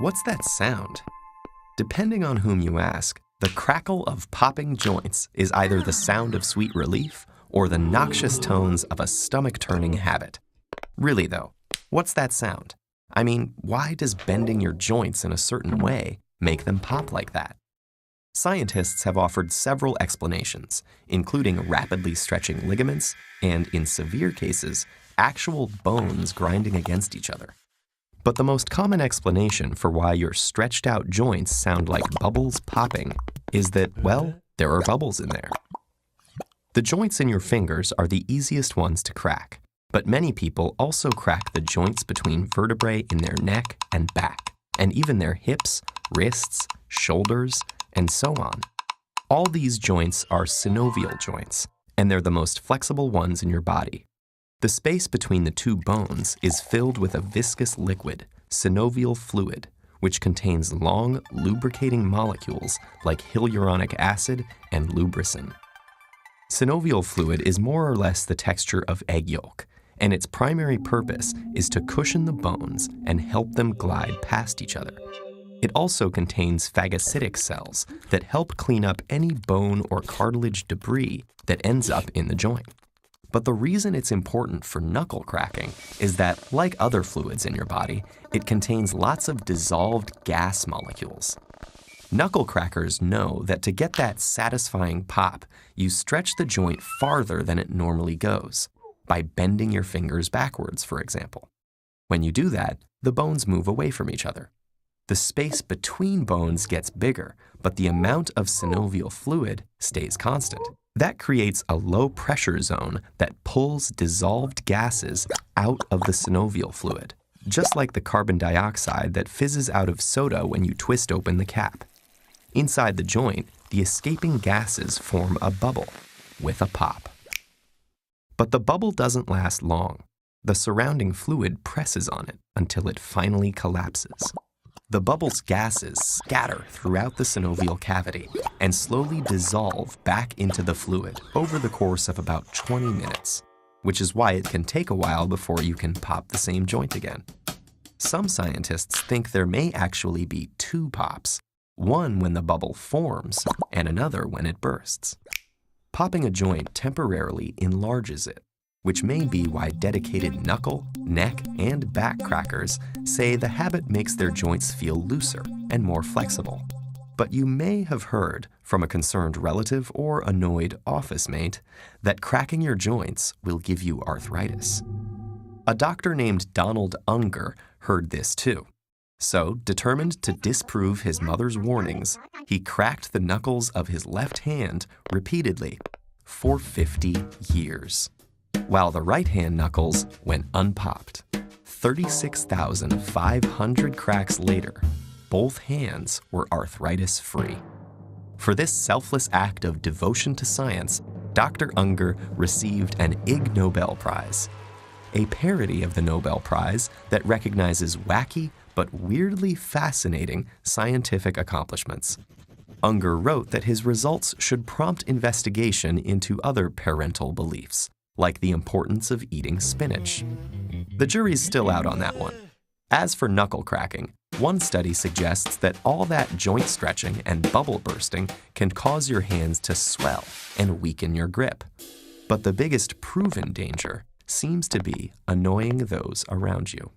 What's that sound? Depending on whom you ask, the crackle of popping joints is either the sound of sweet relief or the noxious tones of a stomach-turning habit. Really though, what's that sound? I mean, why does bending your joints in a certain way make them pop like that? Scientists have offered several explanations, including rapidly stretching ligaments and, in severe cases, actual bones grinding against each other. But the most common explanation for why your stretched out joints sound like bubbles popping is that, well, there are bubbles in there. The joints in your fingers are the easiest ones to crack, but many people also crack the joints between vertebrae in their neck and back, and even their hips, wrists, shoulders, and so on. All these joints are synovial joints, and they're the most flexible ones in your body. The space between the two bones is filled with a viscous liquid, synovial fluid, which contains long, lubricating molecules like hyaluronic acid and lubricin. Synovial fluid is more or less the texture of egg yolk, and its primary purpose is to cushion the bones and help them glide past each other. It also contains phagocytic cells that help clean up any bone or cartilage debris that ends up in the joint. But the reason it's important for knuckle cracking is that, like other fluids in your body, it contains lots of dissolved gas molecules. Knuckle crackers know that to get that satisfying pop, you stretch the joint farther than it normally goes, by bending your fingers backwards, for example. When you do that, the bones move away from each other. The space between bones gets bigger, but the amount of synovial fluid stays constant. That creates a low-pressure zone that pulls dissolved gases out of the synovial fluid, just like the carbon dioxide that fizzes out of soda when you twist open the cap. Inside the joint, the escaping gases form a bubble with a pop. But the bubble doesn't last long. The surrounding fluid presses on it until it finally collapses. The bubble's gases scatter throughout the synovial cavity and slowly dissolve back into the fluid over the course of about 20 minutes, which is why it can take a while before you can pop the same joint again. Some scientists think there may actually be two pops, one when the bubble forms and another when it bursts. Popping a joint temporarily enlarges it, which may be why dedicated knuckle, neck, and back crackers say the habit makes their joints feel looser and more flexible. But you may have heard from a concerned relative or annoyed office mate that cracking your joints will give you arthritis. A doctor named Donald Unger heard this too. So, determined to disprove his mother's warnings, he cracked the knuckles of his left hand repeatedly for 50 years. While the right-hand knuckles went unpopped. 36,500 cracks later, both hands were arthritis-free. For this selfless act of devotion to science, Dr. Unger received an Ig Nobel Prize, a parody of the Nobel Prize that recognizes wacky but weirdly fascinating scientific accomplishments. Unger wrote that his results should prompt investigation into other parental beliefs, like the importance of eating spinach. The jury's still out on that one. As for knuckle cracking, one study suggests that all that joint stretching and bubble bursting can cause your hands to swell and weaken your grip. But the biggest proven danger seems to be annoying those around you.